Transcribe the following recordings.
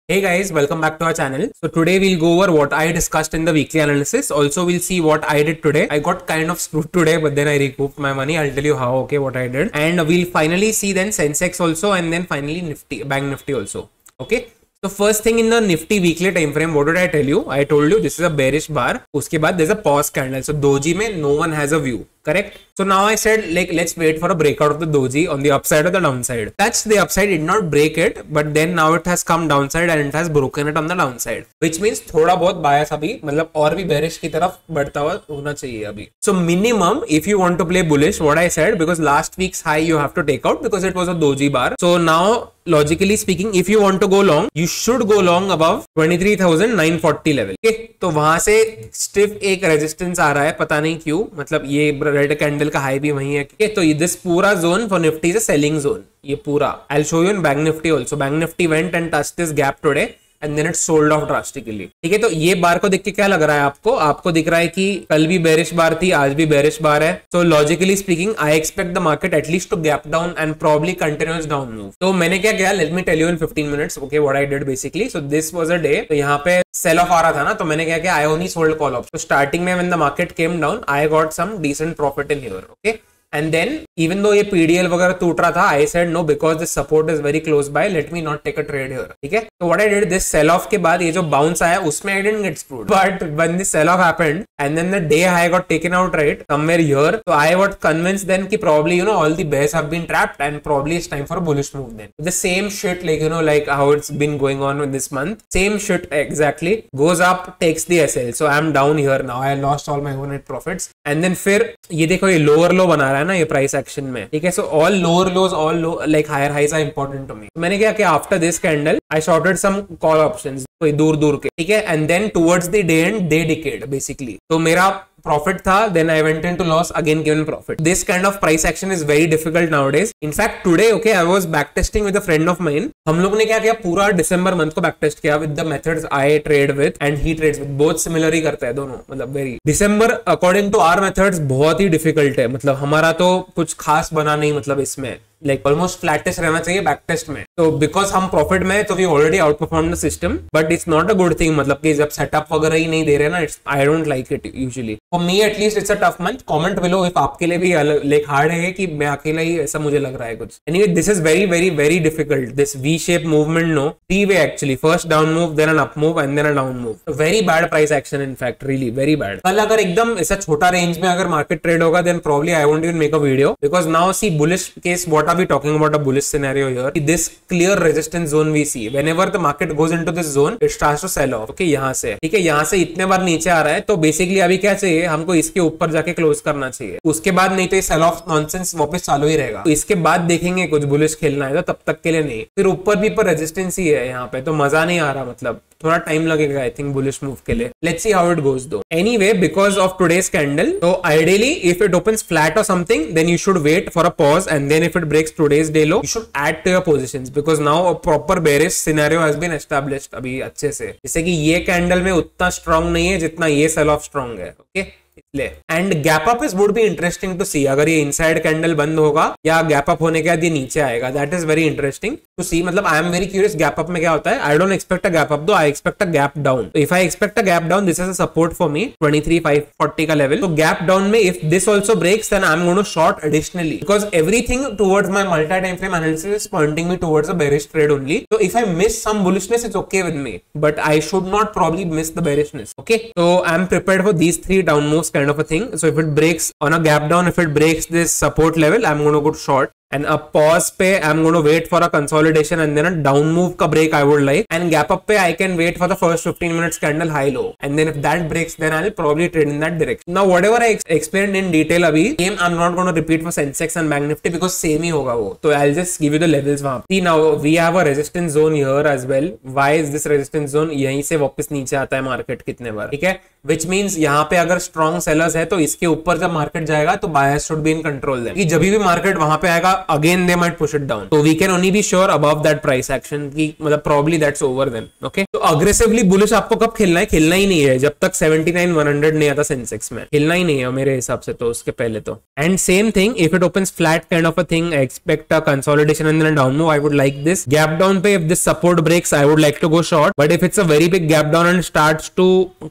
Hey guys, welcome back to our channel. So today we'll go over what I discussed in the weekly analysis. Also we'll see what I did today. I got kind of screwed today, but then I recouped my money. I'll tell you how, okay, what I did. And we'll finally see then Sensex also, and then finally Nifty, Bank Nifty also. Okay. So first thing in the Nifty weekly time frame, what did I tell you? I told you this is a bearish bar. Uske baad there's a pause candle. So doji mein no one has a view. Correct. So now I said like let's wait for a breakout of the doji on the upside or the downside. That's the upside, did not break it, but then now it has come downside and it has broken it on the downside, which means थोड़ा बहुत bias अभी मतलब और भी bearish की तरफ बढ़ता हुआ होना चाहिए अभी. So minimum if you want to play bullish, what I said, because last week's high you have to take out because it was a doji bar. So now logically speaking, if you want to go long, you should go long above 23,940 level. Okay, तो वहां से stiff एक resistance आ रहा है, पता नहीं क्यों, मतलब ये रेड कैंडल का हाई भी वही है. Okay, तो दिस पूरा zone for Nifty is a selling zone. ये पूरा I will show you in bank Nifty also. Bank Nifty went and touched this gap today and then it sold off drastically. ठीक है, तो ये बार को देख के क्या लग रहा है आपको? आपको दिख रहा है कि कल भी बेरिश बार थी, आज भी बेरिश बार है. So logically speaking, I expect the market at least to gap down and probably continuous down move. तो मैंने क्या किया? Let me tell you in 15 minutes. Okay, what I did basically. So this was a day. तो यहाँ पे cell of आ रहा था ना, तो मैंने क्या किया? I only sold call option. So starting में when the market came down, I got some decent profit in here. Okay. And then even though ये PDL वगैरह टूट रहा था, I said no because this support is very close by. Let me not take a trade here. ठीक है? So what I did, this sell off के बाद ये जो bounce आया उसमें I didn't get screwed. But when this sell off happened and then the day high got taken out right somewhere here, so I was convinced then कि probably all the bears have been trapped and probably it's time for a bullish move then. The same shit like how it's been going on with this month. Same shit exactly. Goes up, takes the SL. So I'm down here now. I lost all my own net profits. And then फिर ये देखो ये lower low बना रहा है ना ये price action में. ठीक है, so all lower lows all low like higher highs are important to me. मैंने क्या किया? After this candle I shorted some call options कोई दूर दूर के. ठीक है, and then towards the day end they decayed basically. तो मेरा profit था, then I went into loss, again given profit. This kind of price action is very difficult nowadays. In fact, today, okay, I was backtesting with a friend of mine. हम लोग ने क्या किया? पूरा दिसंबर month को backtest किया with the methods I trade with and he trades with. both similar ही करते हैं दोनों, मतलब very. December according to our methods बहुत ही difficult है, मतलब हमारा तो कुछ खास बना नहीं, मतलब इसमें like almost flattest रहना चाहिए बैक टेस्ट में. तो बिकॉज हम प्रॉफिट में तो we already outperform the system, but it's not a good thing. मतलब कि जब सेटअप वगैरह ही नहीं दे रहे ना, it's I don't like it usually. For me at least it's a tough month. Comment below if आपके लिए भी लाइक हार्ड है कि मैं अकेला ही ऐसा मुझे लग रहा है कुछ. Anyway this is very very very difficult. This V shape movement no three way actually. First down move, then an up move and then a down move. Very bad price action in fact, really very bad. कल अगर एकदम ऐसा छोटा range में अगर market trade होगा then probably I won't even make a video, because now see bullish case what are we talking about a bullish scenario here. This clear resistance zone we see. Whenever the market goes into this zone, it starts to sell off. Okay, यहाँ से ठीक है, यहाँ से इतने बार नीचे आ रहा है, तो बेसिकली अभी क्या चाहिए हमको? इसके ऊपर जाके क्लोज करना चाहिए. उसके बाद नहीं तो ये सेल ऑफ नॉनसेंस वापस चालू ही रहेगा. तो इसके बाद देखेंगे कुछ बुलिश खेलना है, तो तब तक के लिए नहीं. फिर ऊपर भी पर रेजिस्टेंस ही है यहाँ पे, तो मजा नहीं आ रहा. मतलब थोड़ा टाइम लगेगा आई थिंक बुलिश मूव के लिए. Let's see how it goes though. Anyway because of today's candle, तो ideally if it opens flat और something then you should wait for a pause and then if it breaks today's day low, you should add to your positions because now a proper bearish scenario has been established अभी अच्छे से. जैसे कि ये candle में उतना strong नहीं है जितना ये सेल ऑफ स्ट्रांग है. Okay, and gap up is would be interesting to see. अगर ये इनसाइड कैंडल बंद होगा या गैप अप होने के बाद ये नीचे आएगा, that is very interesting to see. मतलब I am very curious gap up में क्या होता है. I don't expect a gap up though, I expect a gap down. If I expect a gap down, this is a support for me 23,540 का level. तो gap down में if this also breaks then I am going to short additionally, because everything towards my multi time frame analysis is pointing me towards a bearish trade only. तो if I miss some bullishness it's okay with me, but I should not probably miss the bearishness. Okay, तो I am prepared for these three down moves kind of a thing. So if it breaks on a gap down, if it breaks this support level, I'm going to go short. And a pause पे I'm going to wait for a consolidation and then a down move का break I would like. And gap up पे I can wait for the first 15 minutes candle high low. And then if that breaks, then I'll probably trade in that direction. Now whatever I explained in detail अभी, same I'm not going to repeat for Sensex and Bank Nifty because same ही होगा वो. तो I'll just give you the levels वहाँ. See now we have a resistance zone here as well. Why is this resistance zone? यहीं से वापस नीचे आता है मार्केट कितने बार. ठीक है, which means यहाँ पे अगर strong sellers है तो इसके ऊपर जब मार्केट जाएगा तो bias should be in control then. कि जब भी मार्केट वहां पे आएगा again they might push it down, तो we can only be sure above that price action की, मतलब probably that's over then. Okay, तो अग्रेसिवली बुलिश आपको कब खेलना है? खेलना ही नहीं है जब तक 79,100 नहीं आता सेंसेक्स में, खेलना ही नहीं है मेरे हिसाब से तो उसके पहले तो। And same thing if it opens flat kind of a thing, expect a consolidation and then down move, I would like this gap down पे। If this support breaks I would like to go short, but if it's a very big gap down and starts to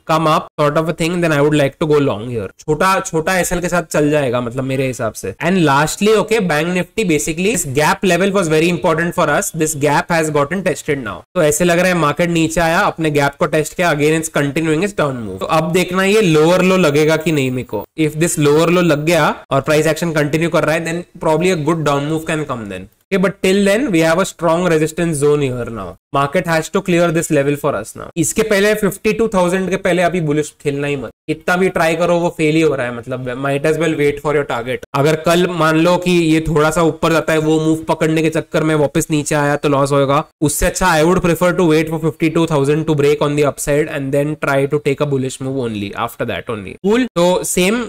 come up sort of a thing, then I would like to go long here. छोटा SL के साथ चल जाएगा मतलब मेरे हिसाब से। And lastly okay, bank Nifty basically this gap level was very important for us, this gap has gotten tested now. तो ऐसे लग रहा है मार्केट नीचे आया, अपने गैप को टेस्ट किया, again it's continuing it's down move. तो अब देखना ये लोअर लो लगेगा कि नहीं मेरे को। इफ दिस लोअर लो लग गया और प्राइस एक्शन कंटिन्यू कर रहा है, then probably a good down move can come then. Okay, but till then we have a strong resistance zone here now. Market has to clear this level for us now. इसके पहले 52,000 के पहले अभी bullish खेलना ही मत, कितना भी try करो वो फेल ही हो रहा है, मतलब might as well wait for your target। अगर कल मान लो कि ये थोड़ा सा ऊपर जाता है, वो मूव पकड़ने के चक्कर में वापस नीचे आया तो लॉस होगा, उससे अच्छा I would prefer to wait for 52,000 to break on the upside and then try to take a bullish move only after that only. Cool. So same,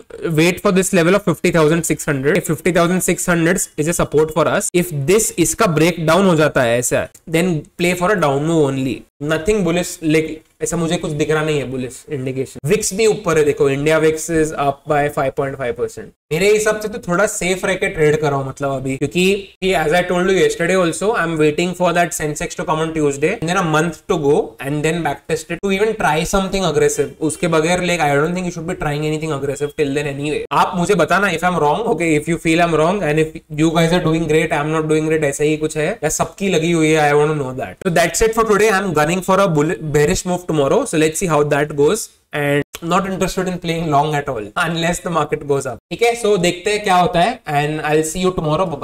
wait for this level of 50,600. If 50,600 is a support for us, if इसका break down हो जाता है ऐसा, then play for a down move only, nothing bullish. लेकिन ऐसा मुझे कुछ दिख रहा नहीं है बुलिश इंडिकेशन। विक्स भी ऊपर है, देखो India VIX is up by 5.5%। मेरे हिसाब से तो थोड़ा सेफ रह के ट्रेड करो मतलब अभी, क्योंकि as I told you yesterday also, I am waiting for that Sensex to come on Tuesday and then a month to go and then back test it to even try something aggressive. उसके बगैर like I don't think you should be trying anything aggressive till then anyway. आप मुझे बताना if I am wrong, okay, if you feel I am wrong and if you guys are doing great, I am not doing great, ऐसा ही कुछ है या सबकी लगी हुई है, I want to know that. So that's it for today. I am gunning for a bearish move tomorrow, so let's see how that goes, and not interested in playing long at all unless the market goes up। ठीक है, so देखते हैं क्या होता है and I'll see you tomorrow। Bye bye।